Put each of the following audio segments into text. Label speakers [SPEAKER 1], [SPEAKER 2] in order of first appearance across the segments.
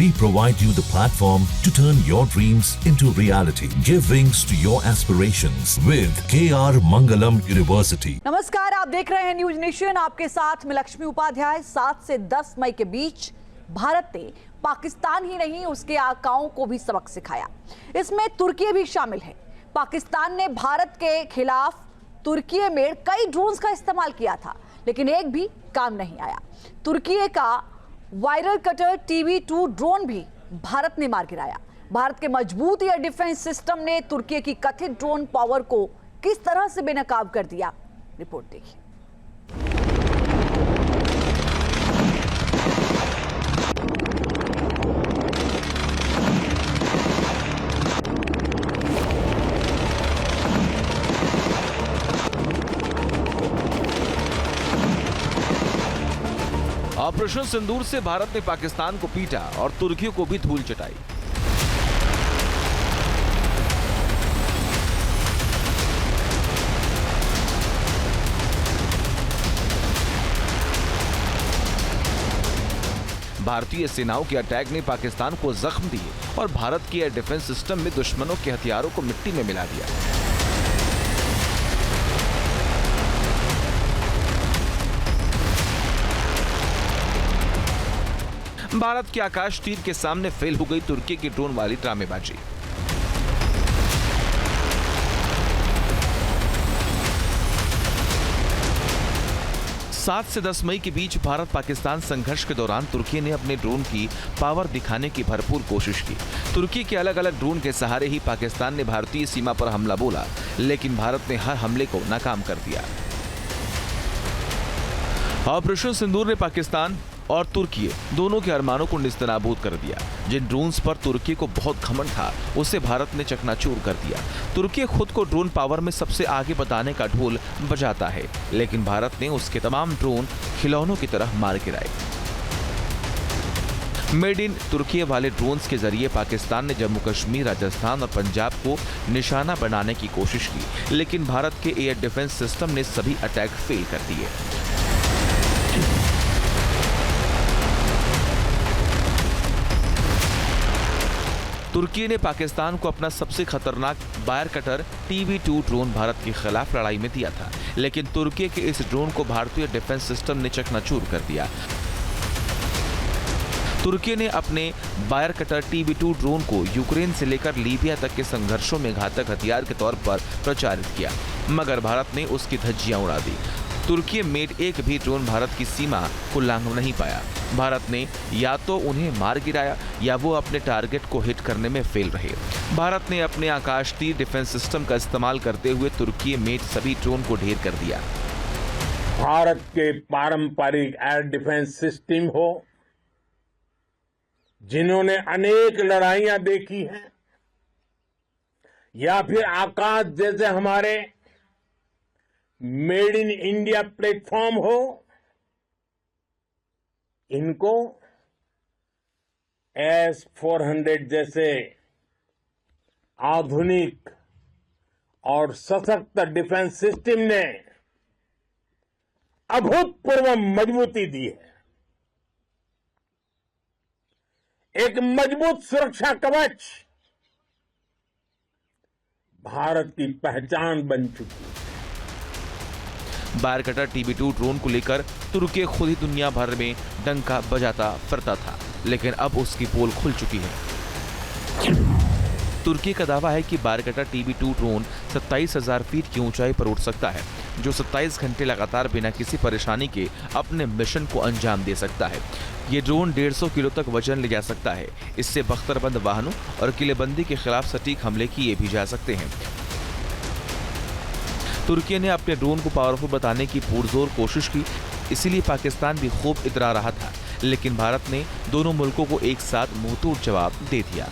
[SPEAKER 1] We provide you the platform to turn your dreams into reality. Give wings to your aspirations with KR Mangalam University.
[SPEAKER 2] नमस्कार, आप देख रहे हैं news nation. आपके साथ मैं लक्ष्मी उपाध्याय। 7 से 10 मई के बीच भारत ने पाकिस्तान ही नहीं उसके आकाओं को भी सबक सिखाया। इसमें तुर्की भी शामिल है। पाकिस्तान ने भारत के खिलाफ तुर्की में कई ड्रोन्स का इस्तेमाल किया था, लेकिन एक भी काम नहीं आया। तुर्की का वायरल कटर TB2 ड्रोन भी भारत ने मार गिराया। भारत के मजबूत एयर डिफेंस सिस्टम ने तुर्की की कथित ड्रोन पावर को किस तरह से बेनकाब कर दिया, रिपोर्ट देखिए।
[SPEAKER 3] ऑपरेशन सिंदूर से भारत ने पाकिस्तान को पीटा और तुर्की को भी धूल चटाई। भारतीय सेनाओं के अटैक ने पाकिस्तान को जख्म दिए और भारत के एयर डिफेंस सिस्टम में दुश्मनों के हथियारों को मिट्टी में मिला दिया। भारत के आकाश तीर के सामने फेल हो गई तुर्की की ड्रोन वाली ड्रामेबाजी। सात से 10 मई के बीच भारत पाकिस्तान संघर्ष के दौरान तुर्की ने अपने ड्रोन की पावर दिखाने की भरपूर कोशिश की। तुर्की के अलग अलग ड्रोन के सहारे ही पाकिस्तान ने भारतीय सीमा पर हमला बोला, लेकिन भारत ने हर हमले को नाकाम कर दिया। ऑपरेशन सिंदूर ने पाकिस्तान और तुर्की दोनों के अरमानों को निस्तनाबूद कर दिया। जिन ड्रोन्स पर तुर्की को बहुत घमंड था, उसे भारत ने चकनाचूर कर दिया। तुर्की खुद को ड्रोन पावर में सबसे आगे बताने का ढोल बजाता है, लेकिन भारत ने उसके तमाम ड्रोन खिलौनों की तरह मार गिराए। मेड इन तुर्की वाले ड्रोन्स के जरिए पाकिस्तान ने जम्मू कश्मीर, राजस्थान और पंजाब को निशाना बनाने की कोशिश की, लेकिन भारत के एयर डिफेंस सिस्टम ने सभी अटैक फेल कर दिए। तुर्की ने पाकिस्तान को अपना सबसे खतरनाक wire cutter TB2 drone Bharat के खिलाफ लड़ाई में दिया था, लेकिन तुर्की के इस ड्रोन को भारतीय डिफेंस सिस्टम ने चकनाचूर कर दिया। तुर्की ने अपने वायर कटर TB2 ड्रोन को यूक्रेन से लेकर लीबिया तक के संघर्षों में घातक हथियार के तौर पर प्रचारित किया, मगर भारत ने उसकी धज्जियां उड़ा दी। तुर्की मेड एक भी ड्रोन भारत की सीमा को लांघ नहीं पाया। भारत ने या तो उन्हें मार गिराया या वो अपने टारगेट को हिट करने में फेल रहे। भारत ने अपने आकाश तीर डिफेंस सिस्टम का इस्तेमाल करते हुए तुर्की मेड सभी ड्रोन को ढेर कर दिया।
[SPEAKER 4] भारत के पारंपरिक एयर डिफेंस सिस्टम हो, जिन्होंने अनेक लड़ाइयां देखी हैं, या फिर आकाश जैसे हमारे मेड इन इंडिया प्लेटफॉर्म हो, इनको S-400 जैसे आधुनिक और सशक्त डिफेंस सिस्टम ने अभूतपूर्व मजबूती दी है। एक मजबूत सुरक्षा कवच भारत की पहचान बन चुकी है।
[SPEAKER 3] वायर कटर TB2 ड्रोन को लेकर तुर्की खुद ही दुनिया भर में डंका बजाता फिरता था, लेकिन अब उसकी पोल खुल चुकी है। तुर्की का दावा है कि wire cutter TB2 drone 27,000 feet की ऊंचाई पर उड़ सकता है, जो 27 घंटे लगातार बिना किसी परेशानी के अपने मिशन को अंजाम दे सकता है। ये ड्रोन 150 किलो तक वजन ले जा सकता है। इससे बख्तरबंद वाहनों और किलेबंदी के खिलाफ सटीक हमले किए भी जा सकते हैं। तुर्की ने अपने ड्रोन को पावरफुल बताने की पुरजोर कोशिश की, इसीलिए पाकिस्तान भी खूब इतरा रहा था, लेकिन भारत ने दोनों मुल्कों को एक साथ मुंहतोड़ जवाब दे दिया।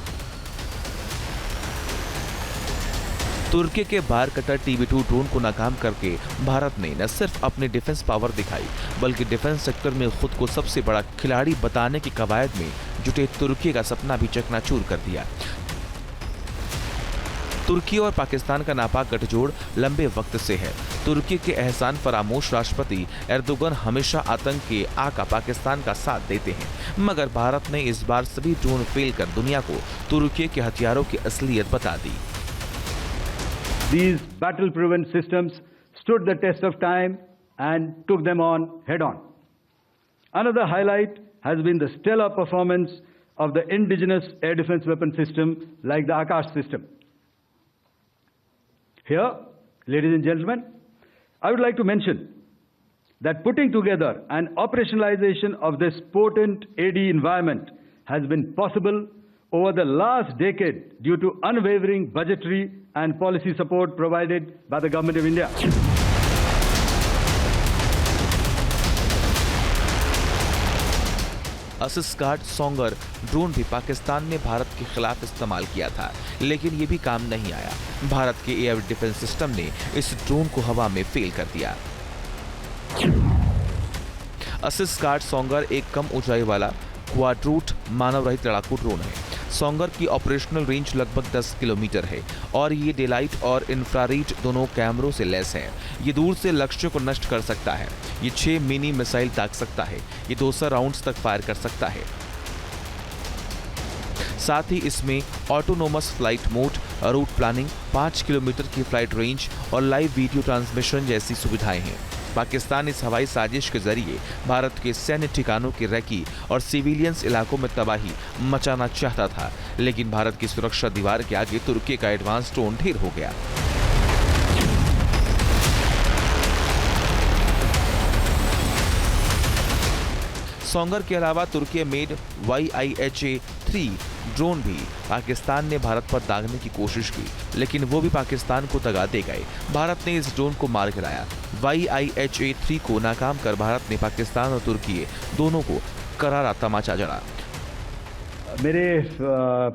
[SPEAKER 3] तुर्की के वायर कटर TB2 ड्रोन को नाकाम करके भारत ने न सिर्फ अपनी डिफेंस पावर दिखाई, बल्कि डिफेंस सेक्टर में खुद को सबसे बड़ा खिलाड़ी बताने की कवायद में जुटे तुर्की का सपना भी चकनाचूर कर दिया। तुर्की और पाकिस्तान का नापाक गठजोड़ लंबे वक्त से है। तुर्की के एहसान फरामोश राष्ट्रपति एर्दोगन हमेशा आतंक के आका पाकिस्तान का साथ देते हैं, मगर भारत ने इस बार सभी ड्रोन फेल कर दुनिया को तुर्की के हथियारों की असलियत बता दी।
[SPEAKER 5] These battle-proven systems stood the test of time and took them on head-on. Another highlight has been the stellar performance of the indigenous air defense weapon system like the Akash system. Here, ladies and gentlemen, I would like to mention that putting together and operationalization of this potent AD environment has been possible over the last decade due to unwavering budgetary and policy support provided by the Government of India.
[SPEAKER 3] Asisguard Songar drone भी पाकिस्तान ने भारत के खिलाफ इस्तेमाल किया था, लेकिन ये भी काम नहीं आया। भारत के एयर डिफेंस सिस्टम ने इस ड्रोन को हवा में फेल कर दिया। अस्सगार्ड सोंगर एक कम ऊंचाई वाला क्वाड्रूट मानव रहित लड़ाकू ड्रोन है। सोंगर की ऑपरेशनल रेंज लगभग 10 किलोमीटर है और ये डेलाइट और इंफ्रारेड दोनों कैमरों से लैस है। ये दूर से लक्ष्य को नष्ट कर सकता है। ये 6 मिनी मिसाइल दाग सकता है। ये 200 राउंड्स तक फायर कर सकता है। साथ ही इसमें autonomous flight mode, route planning, 5 kilometre की फ्लाइट रेंज और लाइव वीडियो ट्रांसमिशन जैसी सुविधाएं हैं। पाकिस्तान इस हवाई साजिश के जरिए भारत के सैन्य ठिकानों की रैकी और सिविलियंस इलाकों में तबाही मचाना चाहता था, लेकिन भारत की सुरक्षा दीवार के आगे तुर्की का एडवांस ड्रोन ढेर हो गया। सोंगर के अलावा तुर्की मेड YIHA-3 ड्रोन भी पाकिस्तान ने भारत पर दागने की कोशिश की, लेकिन वो भी पाकिस्तान को दगा दे गए। भारत ने इस ड्रोन को मार गिराया। YIHA-3 को नाकाम कर भारत ने पाकिस्तान और तुर्की दोनों को करारा तमाचा जड़ा।
[SPEAKER 5] मेरे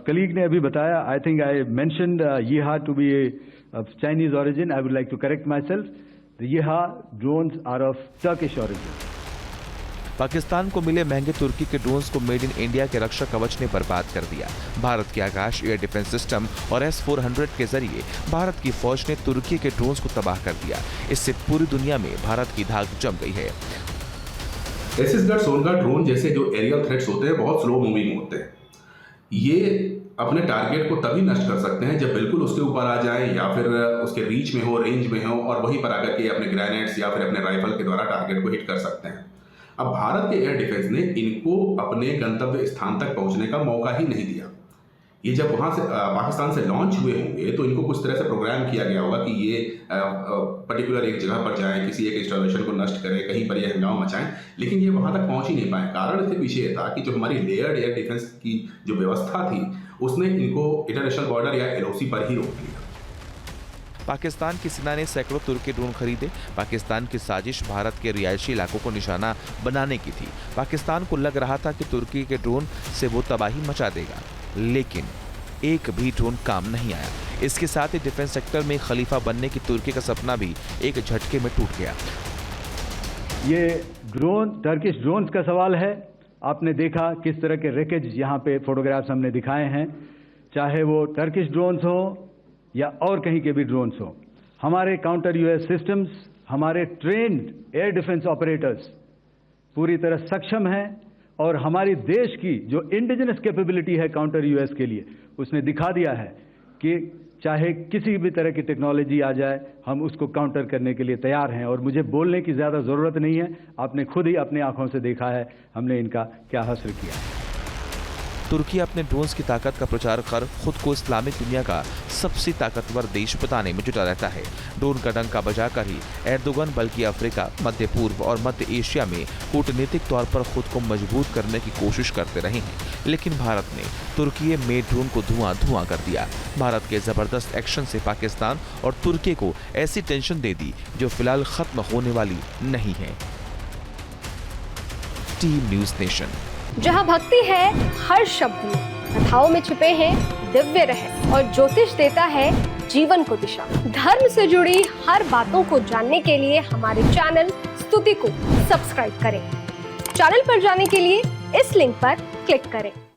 [SPEAKER 5] कलीग ने अभी बताया, I think I mentioned Yiha to be of Chinese origin. I would like to correct myself, the Yiha drones are of Turkish origin.
[SPEAKER 3] Pakistan को मिले महंगे तुर्की के ड्रोन्स को मेड इन इंडिया के रक्षा कवच ने बर्बाद कर दिया। भारत के आकाश एयर डिफेंस सिस्टम और S-400 के जरिए भारत की फौज ने तुर्की के ड्रोन्स को तबाह कर दिया। इससे पूरी दुनिया में भारत की धाक जम गई है।
[SPEAKER 6] अस्सगार्ड सोंगर ड्रोन जैसे जो एरियल थ्रेट्स होते हैं बहुत स्लो मूविंग होते हैं। ये अपने टारगेट को तभी नष्ट कर सकते हैं जब बिल्कुल उसके ऊपर आ जाए या फिर उसके रीच में हो, रेंज में हो, और वहीं पर आकर के अपने ग्रेनेड्स या फिर अपने राइफल के द्वारा टारगेट को हिट कर सकते हैं। अब भारत के एयर डिफेंस ने इनको अपने गंतव्य स्थान तक पहुंचने का मौका ही नहीं दिया। ये जब वहां से पाकिस्तान से लॉन्च हुए होंगे तो इनको कुछ तरह से प्रोग्राम किया गया होगा कि ये पर्टिकुलर एक जगह पर जाएं, किसी एक इंस्टॉलेशन को नष्ट करें, कहीं पर ये हंगामा मचाएं, लेकिन ये वहां तक पहुंच ही नहीं पाए। कारण इसके पीछे ये था कि जो हमारी लेयर्ड एयर डिफेंस की जो व्यवस्था थी उसने इनको इंटरनेशनल बॉर्डर या LOC पर ही रोक दिया।
[SPEAKER 3] पाकिस्तान की सेना ने सैकड़ों तुर्की ड्रोन खरीदे। पाकिस्तान की साजिश भारत के रिहायशी इलाकों को निशाना बनाने की थी। पाकिस्तान को लग रहा था कि तुर्की के ड्रोन से वो तबाही मचा देगा, लेकिन एक भी ड्रोन काम नहीं आया। इसके साथ ही डिफेंस सेक्टर में खलीफा बनने की तुर्की का सपना भी एक झटके में टूट गया।
[SPEAKER 5] ये ड्रोन, टर्किश ड्रोन्स का सवाल है। आपने देखा किस तरह के रेकेज यहाँ पे फोटोग्राफ्स हमने दिखाए हैं, चाहे वो टर्किश ड्रोन्स हो या और कहीं के भी ड्रोन्स हो। हमारे काउंटर US सिस्टम्स, हमारे ट्रेन्ड एयर डिफेंस ऑपरेटर्स पूरी तरह सक्षम हैं और हमारी देश की जो इंडिजिनस कैपेबिलिटी है काउंटर US के लिए, उसने दिखा दिया है कि चाहे किसी भी तरह की टेक्नोलॉजी आ जाए, हम उसको काउंटर करने के लिए तैयार हैं। और मुझे बोलने की ज़्यादा ज़रूरत नहीं है, आपने खुद ही अपनी आंखों से देखा है हमने इनका क्या हासिल किया है।
[SPEAKER 3] तुर्की अपने ड्रोन्स की ताकत का प्रचार कर खुद को इस्लामिक दुनिया का सबसे ताकतवर देश बताने में जुटा रहता है। ड्रोन का डंका बजाकर ही एर्दोगन बल्कि अफ्रीका, मध्य पूर्व और मध्य एशिया में कूटनीतिक तौर पर खुद को मजबूत करने की कोशिश करते रहे हैं, लेकिन भारत ने तुर्की मेड ड्रोन को धुआं कर दिया। भारत के जबरदस्त एक्शन से पाकिस्तान और तुर्की को ऐसी टेंशन दे दी जो फिलहाल खत्म होने वाली नहीं है। Team news nation.
[SPEAKER 7] जहां भक्ति है हर शब्द में, कथाओं में छुपे हैं दिव्य रहस्य और ज्योतिष देता है जीवन को दिशा। धर्म से जुड़ी हर बातों को जानने के लिए हमारे चैनल स्तुति को सब्सक्राइब करें। चैनल पर जाने के लिए इस लिंक पर क्लिक करें।